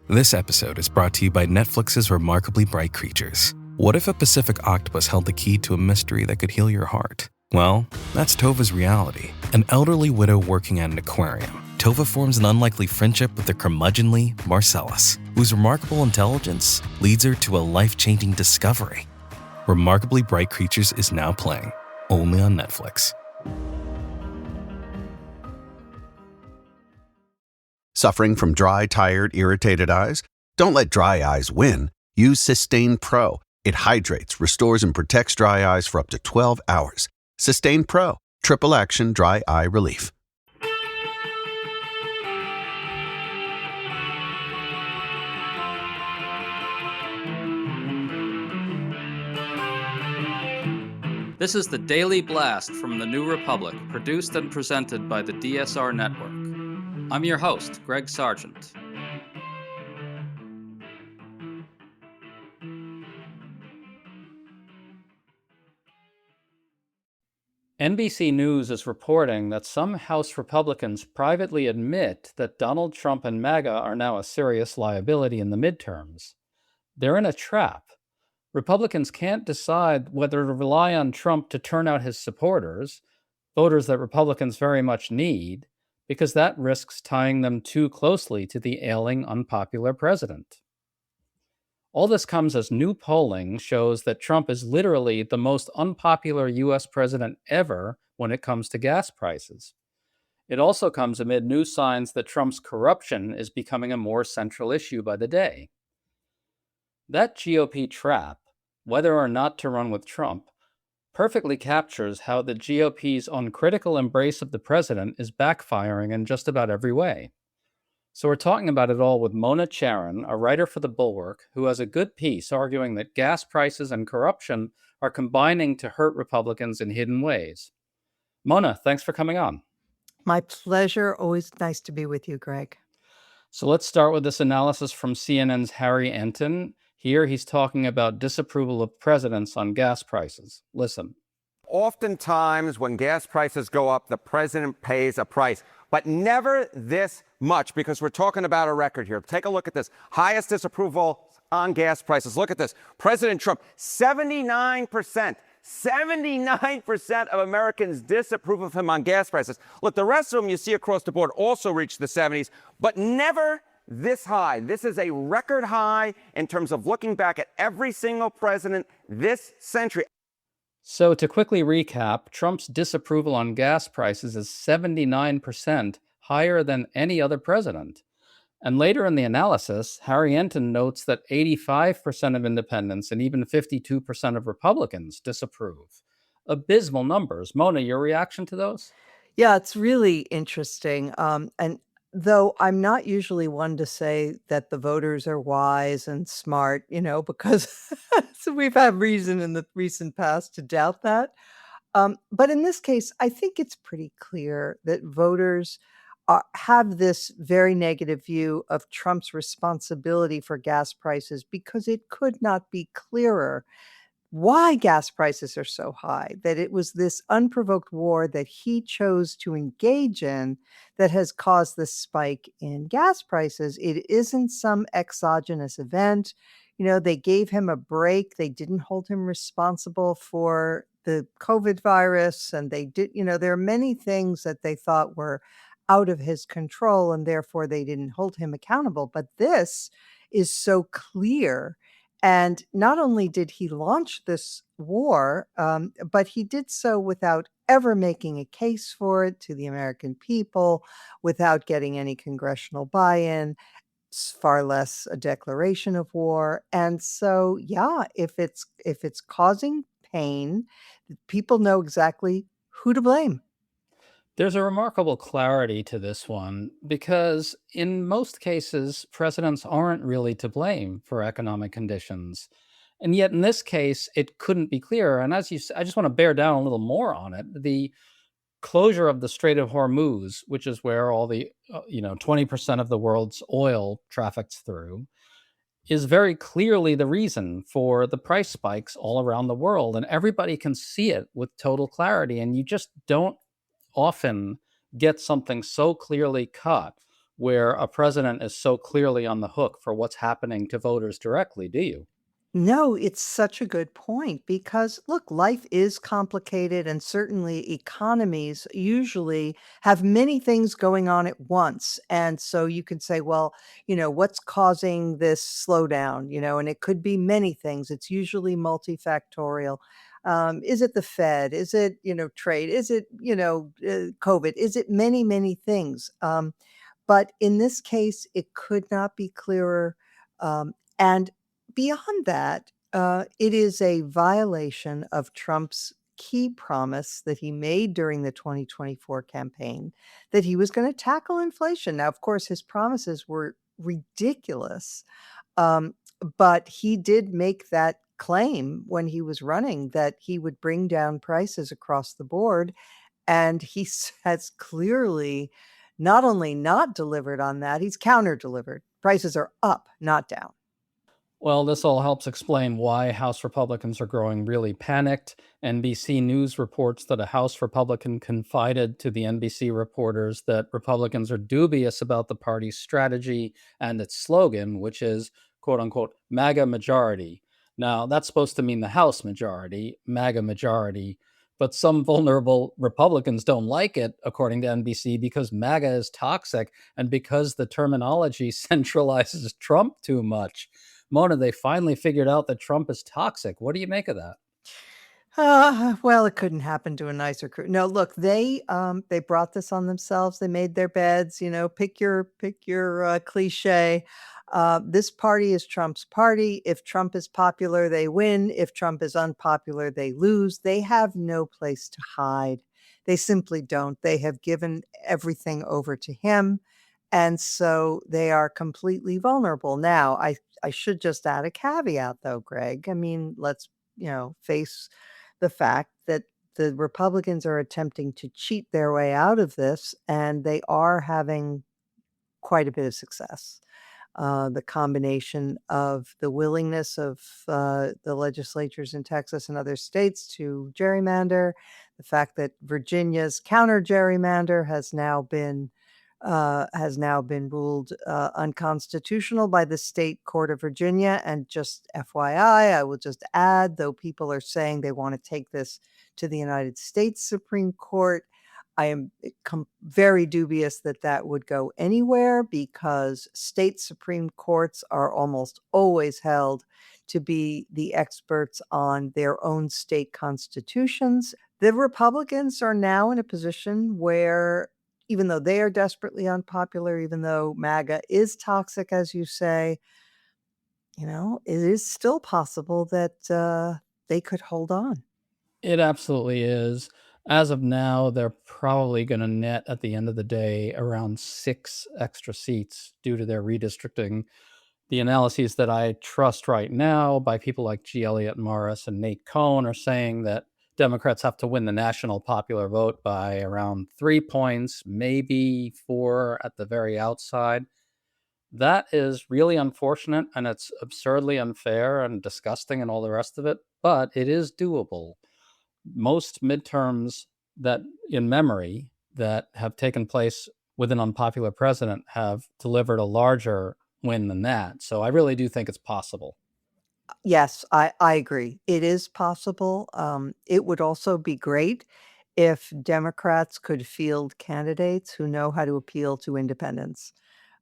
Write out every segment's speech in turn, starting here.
This episode is brought to you by Netflix's Remarkably Bright Creatures. What if a Pacific octopus held the key to a mystery that could heal your heart? Well, that's Tova's reality. An elderly widow working at an aquarium, Tova forms an unlikely friendship with the curmudgeonly Marcellus, whose remarkable intelligence leads her to a life-changing discovery. Remarkably Bright Creatures is now playing, only on Netflix. Suffering from dry, tired, irritated eyes? Don't let dry eyes win. Use Systane Pro. It hydrates, restores, and protects dry eyes for up to 12 hours. Systane Pro. Triple action dry eye relief. This is the Daily Blast from the New Republic, produced and presented by the DSR Network. I'm your host, Greg Sargent. NBC News is reporting that some House Republicans privately admit that Donald Trump and MAGA are now a serious liability in the midterms. They're in a trap. Republicans can't decide whether to rely on Trump to turn out his supporters, voters that Republicans very much need, because that risks tying them too closely to the ailing, unpopular president. All this comes as new polling shows that Trump is literally the most unpopular U.S. president ever when it comes to gas prices. It also comes amid new signs that Trump's corruption is becoming a more central issue by the day. That GOP trap, whether or not to run with Trump, perfectly captures how the GOP's uncritical embrace of the president is backfiring in just about every way. So we're talking about it all with Mona Charen, a writer for The Bulwark, who has a good piece arguing that gas prices and corruption are combining to hurt Republicans in hidden ways. Mona, thanks for coming on. My pleasure. Always nice to be with you, Greg. So let's start with this analysis from CNN's Harry Enton. Here he's talking about disapproval of presidents on gas prices. Listen. Oftentimes, when gas prices go up, the president pays a price, but never this much, because we're talking about a record here. Take a look at this. Highest disapproval on gas prices. Look at this. President Trump, 79%. 79% of Americans disapprove of him on gas prices. Look, the rest of them you see across the board also reach the 70s, but never this high. This is a record high in terms of looking back at every single president this century. So to quickly recap, Trump's disapproval on gas prices is 79% higher than any other president. And later in the analysis, Harry Enton notes that 85% of independents and even 52% of Republicans disapprove. Abysmal numbers. Mona, your reaction to those? Yeah, it's really interesting. And though I'm not usually one to say that the voters are wise and smart, because so we've had reason in the recent past to doubt that. But in this case, I think it's pretty clear that voters have this very negative view of Trump's responsibility for gas prices, because it could not be clearer why gas prices are so high, that it was this unprovoked war that he chose to engage in that has caused this spike in gas prices. It isn't some exogenous event. They gave him a break. They didn't hold him responsible for the COVID virus. And they did, there are many things that they thought were out of his control, and therefore they didn't hold him accountable. But this is so clear. And not only did he launch this war, but he did so without ever making a case for it to the American people, without getting any congressional buy-in, far less a declaration of war. And so, yeah, if it's causing pain, people know exactly who to blame. There's a remarkable clarity to this one, because in most cases, presidents aren't really to blame for economic conditions. And yet in this case, it couldn't be clearer. And as you said, I just want to bear down a little more on it. The closure of the Strait of Hormuz, which is where all the 20% of the world's oil traffics through, is very clearly the reason for the price spikes all around the world. And everybody can see it with total clarity. And you just don't often get something so clearly cut where a president is so clearly on the hook for what's happening to voters directly, do you? No, it's such a good point because look, life is complicated and certainly economies usually have many things going on at once. And so you can say, well, what's causing this slowdown? And it could be many things. It's usually multifactorial. Is it the Fed? Is it, trade? Is it, COVID? Is it many, many things? But in this case, it could not be clearer. And beyond that, it is a violation of Trump's key promise that he made during the 2024 campaign that he was going to tackle inflation. Now, of course, his promises were ridiculous, um, but he did make that claim when he was running that he would bring down prices across the board. And has clearly not only not delivered on that, he's counter delivered. Prices are up, not down. Well, this all helps explain why House Republicans are growing really panicked. NBC News reports that a House Republican confided to the NBC reporters that Republicans are dubious about the party's strategy and its slogan, which is, quote unquote, MAGA majority. Now, that's supposed to mean the House majority, MAGA majority, but some vulnerable Republicans don't like it, according to NBC, because MAGA is toxic and because the terminology centralizes Trump too much. Mona, they finally figured out that Trump is toxic. What do you make of that? Well, it couldn't happen to a nicer crew. No, look, they brought this on themselves. They made their beds, pick your cliche. This party is Trump's party. If Trump is popular, they win. If Trump is unpopular, they lose. They have no place to hide. They simply don't. They have given everything over to him. And so they are completely vulnerable. Now, I should just add a caveat though, Greg. I mean, let's, face the fact that the Republicans are attempting to cheat their way out of this, and they are having quite a bit of success. The combination of the willingness of the legislatures in Texas and other states to gerrymander, the fact that Virginia's counter gerrymander has now been ruled unconstitutional by the state court of Virginia. And just FYI, I will just add, though people are saying they want to take this to the United States Supreme Court, I am very dubious that that would go anywhere because state Supreme Courts are almost always held to be the experts on their own state constitutions. The Republicans are now in a position where even though they are desperately unpopular, even though MAGA is toxic, as you say, it is still possible that they could hold on. It absolutely is. As of now, they're probably going to net at the end of the day around 6 extra seats due to their redistricting. The analyses that I trust right now by people like G. Elliott Morris and Nate Cohn are saying that Democrats have to win the national popular vote by around 3 points, maybe 4 at the very outside. That is really unfortunate and it's absurdly unfair and disgusting and all the rest of it, but it is doable. Most midterms that in memory that have taken place with an unpopular president have delivered a larger win than that. So I really do think it's possible. Yes, I agree. It is possible. It would also be great if Democrats could field candidates who know how to appeal to independents.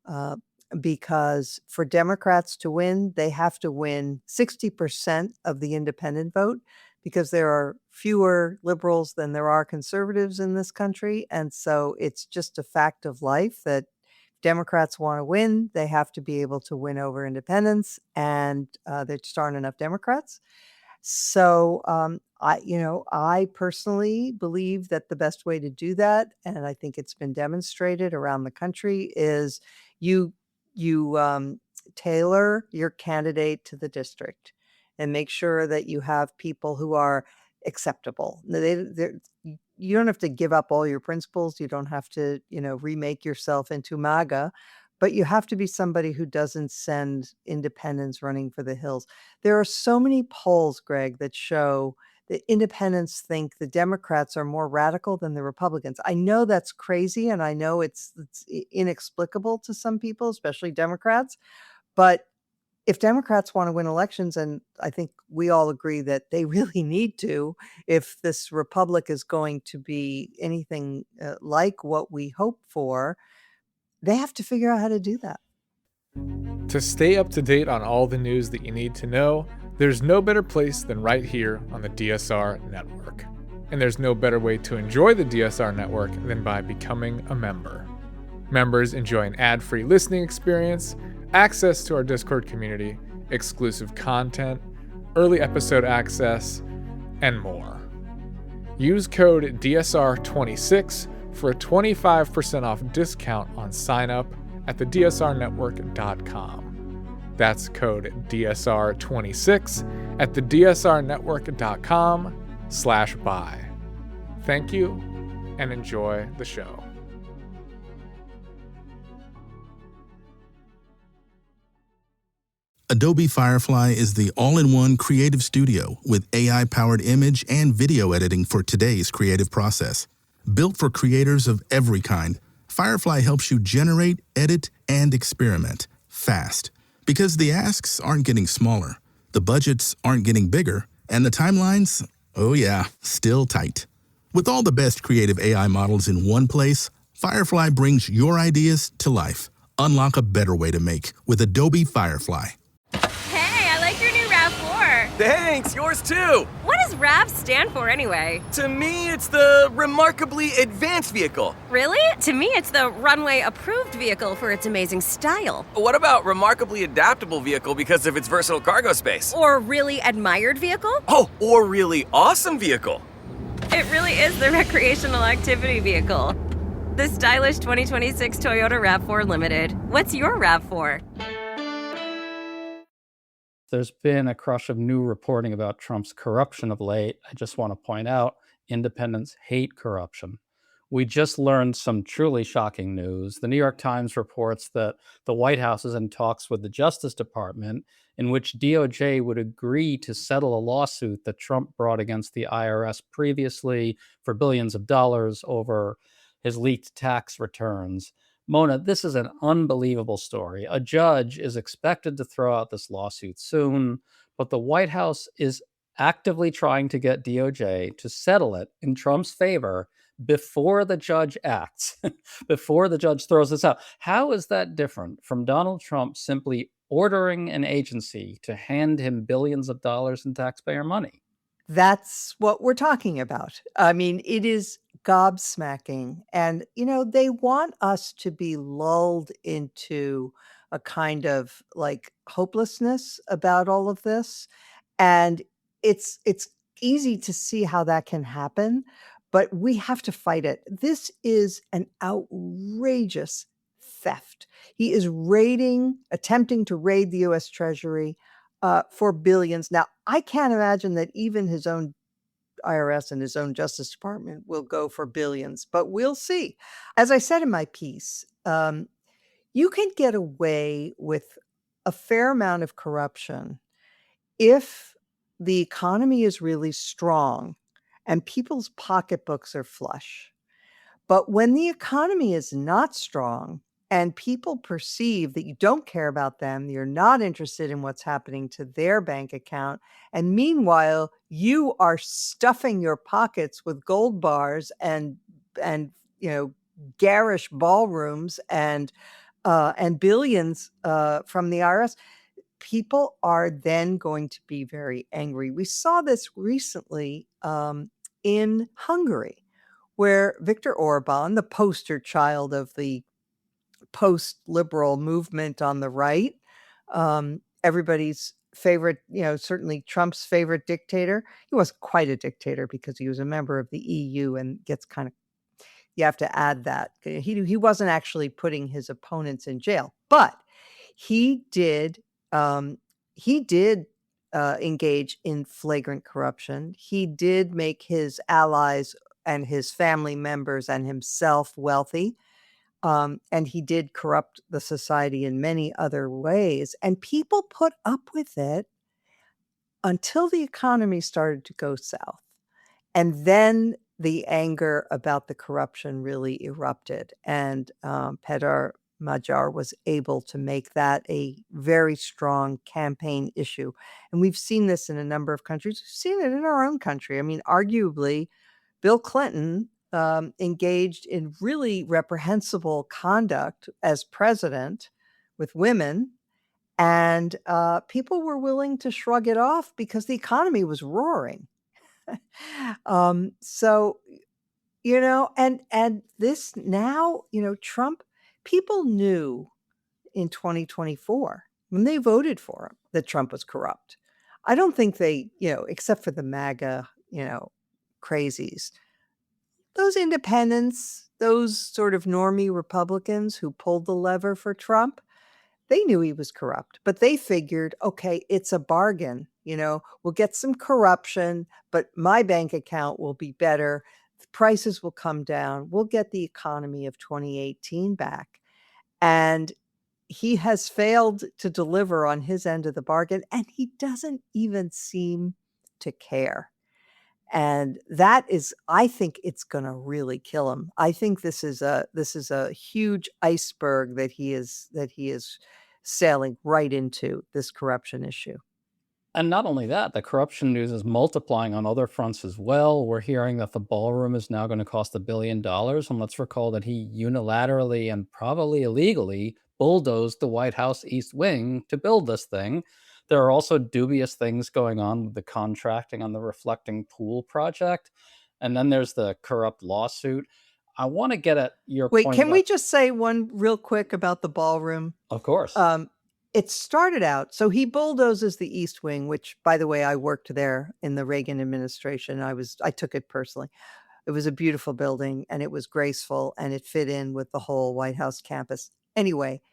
Uh, because for Democrats to win, they have to win 60% of the independent vote because there are fewer liberals than there are conservatives in this country. And so it's just a fact of life that Democrats want to win, they have to be able to win over independents, and there just aren't enough Democrats. So I personally believe that the best way to do that, and I think it's been demonstrated around the country, is you you tailor your candidate to the district and make sure that you have people who are acceptable. You don't have to give up all your principles. You don't have to, remake yourself into MAGA, but you have to be somebody who doesn't send independents running for the hills. There are so many polls, Greg, that show the independents think the Democrats are more radical than the Republicans. I know that's crazy, and I know it's inexplicable to some people, especially Democrats. But if Democrats want to win elections, and I think we all agree that they really need to, if this republic is going to be anything like what we hope for, they have to figure out how to do that. To stay up to date on all the news that you need to know, there's no better place than right here on the DSR network. And there's no better way to enjoy the DSR network than by becoming a member. Members enjoy an ad-free listening experience, access to our Discord community, exclusive content, early episode access, and more. Use code DSR26 for a 25% off discount on sign-up at thedsrnetwork.com. That's code DSR26 at thedsrnetwork.com/buy. Thank you, and enjoy the show. Adobe Firefly is the all-in-one creative studio with AI-powered image and video editing for today's creative process. Built for creators of every kind, Firefly helps you generate, edit, and experiment fast. Because the asks aren't getting smaller, the budgets aren't getting bigger, and the timelines, oh yeah, still tight. With all the best creative AI models in one place, Firefly brings your ideas to life. Unlock a better way to make with Adobe Firefly. Hey, I like your new RAV4. Thanks, yours too. What does RAV stand for anyway? To me, it's the Remarkably Advanced Vehicle. Really? To me, it's the runway approved vehicle for its amazing style. What about Remarkably Adaptable Vehicle because of its versatile cargo space? Or really admired vehicle? Oh, or Really Awesome Vehicle. It really is the recreational activity vehicle. The stylish 2026 Toyota RAV4 Limited. What's your RAV4? There's been a crush of new reporting about Trump's corruption of late. I just want to point out, independents hate corruption. We just learned some truly shocking news. The New York Times reports that the White House is in talks with the Justice Department in which DOJ would agree to settle a lawsuit that Trump brought against the IRS previously for billions of dollars over his leaked tax returns. Mona, this is an unbelievable story. A judge is expected to throw out this lawsuit soon, but the White House is actively trying to get DOJ to settle it in Trump's favor before the judge acts, before the judge throws this out. How is that different from Donald Trump simply ordering an agency to hand him billions of dollars in taxpayer money? That's what we're talking about. I mean, it is gobsmacking. And, they want us to be lulled into a kind of like hopelessness about all of this. And it's easy to see how that can happen, but we have to fight it. This is an outrageous theft. He is attempting to raid the US Treasury for billions. Now, I can't imagine that even his own IRS and his own Justice Department will go for billions, but we'll see. As I said in my piece, you can get away with a fair amount of corruption if the economy is really strong and people's pocketbooks are flush. But when the economy is not strong and people perceive that you don't care about them, you're not interested in what's happening to their bank account, and meanwhile, you are stuffing your pockets with gold bars and garish ballrooms and billions from the IRS, people are then going to be very angry. We saw this recently in Hungary, where Viktor Orban, the poster child of the post-liberal movement on the right, everybody's favorite, certainly Trump's favorite dictator. He wasn't quite a dictator because he was a member of the EU and gets kind of, you have to add that. He wasn't actually putting his opponents in jail, but he did engage in flagrant corruption. He did make his allies and his family members and himself wealthy. And he did corrupt the society in many other ways. And people put up with it until the economy started to go south. And then the anger about the corruption really erupted, and Pedar Majar was able to make that a very strong campaign issue. And we've seen this in a number of countries. We've seen it in our own country. I mean, arguably, Bill Clinton engaged in really reprehensible conduct as president with women, and people were willing to shrug it off because the economy was roaring. So, and this now, Trump, people knew in 2024 when they voted for him that Trump was corrupt. I don't think they, except for the MAGA, crazies, those independents, those sort of normie Republicans who pulled the lever for Trump, they knew he was corrupt, but they figured, okay, it's a bargain. We'll get some corruption, but my bank account will be better. The prices will come down. We'll get the economy of 2018 back. And he has failed to deliver on his end of the bargain, and he doesn't even seem to care. And that is, I think it's going to really kill him. I think this is a huge iceberg that he is sailing right into, this corruption issue. And not only that, the corruption news is multiplying on other fronts as well. We're hearing that the ballroom is now going to cost $1 billion. And let's recall that he unilaterally and probably illegally bulldozed the White House East Wing to build this thing. There are also dubious things going on with the contracting on the reflecting pool project. And then there's the corrupt lawsuit. I want to get at your point. Wait, can we just say one real quick about the ballroom? Of course. It started out, so he bulldozes the East Wing, which, by the way, I worked there in the Reagan administration. I took it personally. It was a beautiful building, and it was graceful, and it fit in with the whole White House campus. Anyway,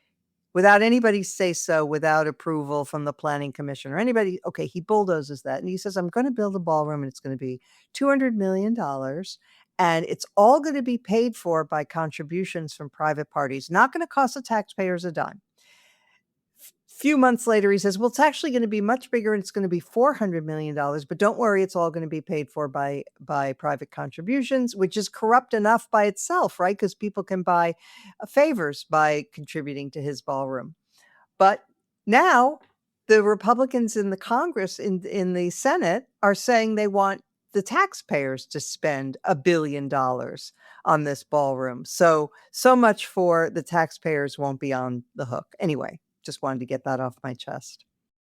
without anybody say so, without approval from the planning commission or anybody, okay, he bulldozes that, and he says, I'm going to build a ballroom, and it's going to be $200 million, and it's all going to be paid for by contributions from private parties, not going to cost the taxpayers a dime. Few months later, he says, well, it's actually going to be much bigger, and it's going to be $400 million, but don't worry, it's all going to be paid for by private contributions, which is corrupt enough by itself, right? Because people can buy favors by contributing to his ballroom. But now the Republicans in the Congress, in the Senate, are saying they want the taxpayers to spend $1 billion on this ballroom. So much for the taxpayers won't be on the hook. Anyway, just wanted to get that off my chest.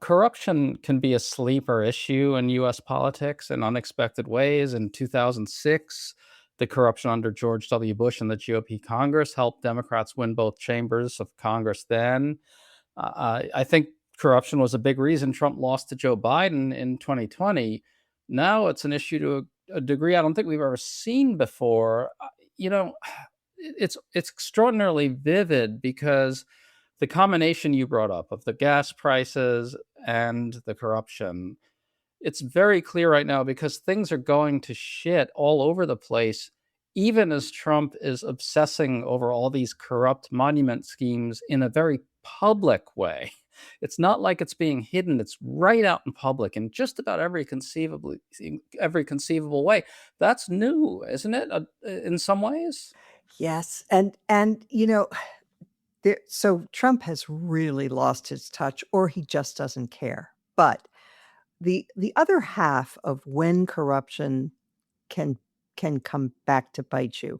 Corruption can be a sleeper issue in U.S. politics in unexpected ways. In 2006, the corruption under George W. Bush and the GOP Congress helped Democrats win both chambers of Congress then. I think corruption was a big reason Trump lost to Joe Biden in 2020. Now it's an issue to a degree I don't think we've ever seen before. It's extraordinarily vivid because the combination you brought up of the gas prices and the corruption, it's very clear right now because things are going to shit all over the place, even as Trump is obsessing over all these corrupt monument schemes in a very public way. It's not like it's being hidden. It's right out in public in just about every conceivable way. That's new, isn't it? In some ways? Yes. And so Trump has really lost his touch, or he just doesn't care. But the other half of when corruption can come back to bite you,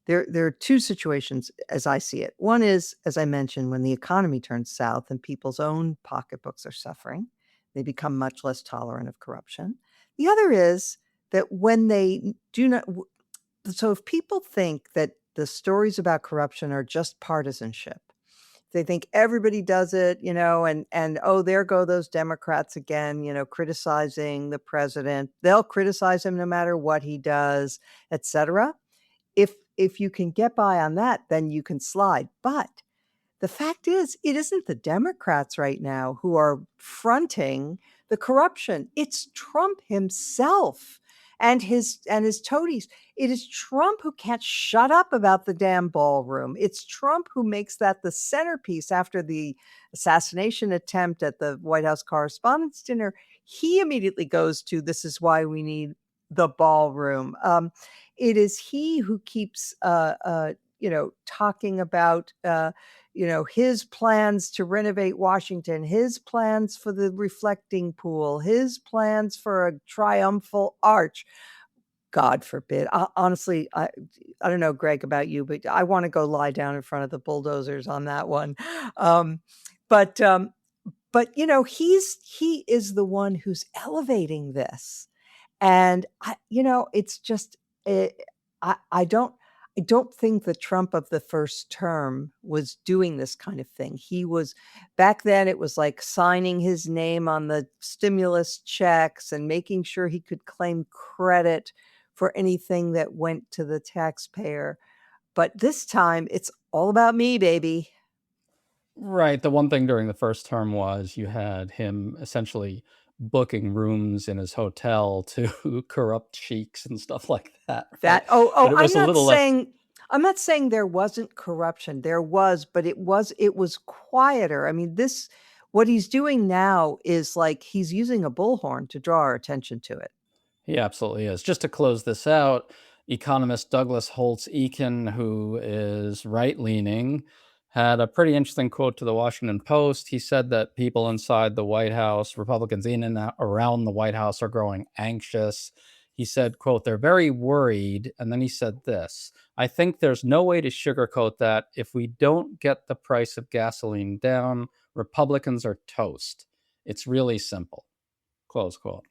there are two situations as I see it. One is, as I mentioned, when the economy turns south and people's own pocketbooks are suffering, they become much less tolerant of corruption. The other is that when they do not. So if people think that the stories about corruption are just partisanship, they think everybody does it, and oh, there go those Democrats again, criticizing the president. They'll criticize him no matter what he does, etc. If you can get by on that, then you can slide. But the fact is, it isn't the Democrats right now who are fronting the corruption. It's Trump himself. and his toadies. It is Trump who can't shut up about the damn ballroom. It's Trump who makes that the centerpiece after the assassination attempt at the White House Correspondents' Dinner. He immediately goes to, this is why we need the ballroom. It is he who keeps, talking about, his plans to renovate Washington, his plans for the reflecting pool, his plans for a triumphal arch. God forbid. Honestly, I don't know, Greg, about you, but I want to go lie down in front of the bulldozers on that one. Um, but he is the one who's elevating this. And it's just, I don't think the Trump of the first term was doing this kind of thing. He was, back then it was like signing his name on the stimulus checks and making sure he could claim credit for anything that went to the taxpayer. But this time it's all about me, baby. Right. The one thing during the first term was you had him essentially booking rooms in his hotel to corrupt sheiks and stuff like that, right? But it was a little less. I'm not saying there wasn't corruption. There was, but it was quieter. I mean, what he's doing now is like he's using a bullhorn to draw our attention to it. He absolutely is. Just to close this out, economist Douglas Holtz-Eakin, who is right-leaning, had a pretty interesting quote to the Washington Post. He said that people inside the White House, Republicans in and around the White House, are growing anxious. He said, quote, "They're very worried." And then he said this, "I think there's no way to sugarcoat that. If we don't get the price of gasoline down, Republicans are toast. It's really simple." Close quote.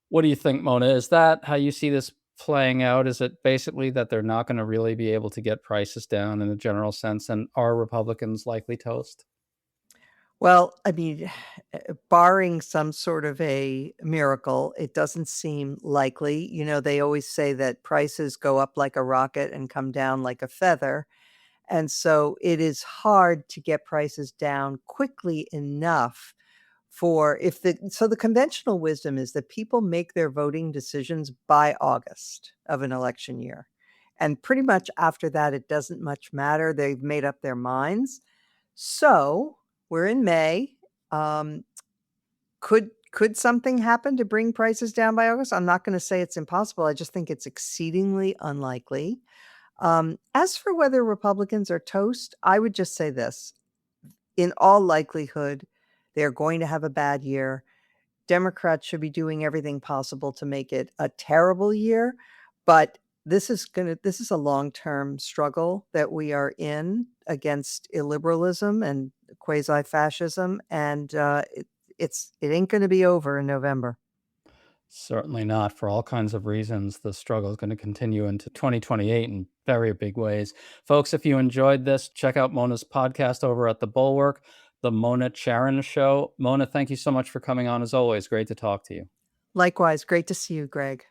What do you think, Mona? Is that how you see this playing out? Is it basically that they're not going to really be able to get prices down in a general sense? And are Republicans likely toast? Well, I mean, barring some sort of a miracle, it doesn't seem likely. They always say that prices go up like a rocket and come down like a feather. And so it is hard to get prices down quickly enough the conventional wisdom is that people make their voting decisions by August of an election year. And pretty much after that, it doesn't much matter. They've made up their minds. So we're in May. Could something happen to bring prices down by August? I'm not going to say it's impossible. I just think it's exceedingly unlikely. As for whether Republicans are toast, I would just say this. In all likelihood, they're going to have a bad year. Democrats should be doing everything possible to make it a terrible year, but this is a long-term struggle that we are in against illiberalism and quasi-fascism, and it ain't going to be over in November. Certainly not. For all kinds of reasons, the struggle is going to continue into 2028 in very big ways. Folks, if you enjoyed this, check out Mona's podcast over at The Bulwark, The Mona Charen Show. Mona, thank you so much for coming on as always. Great to talk to you. Likewise, great to see you, Greg.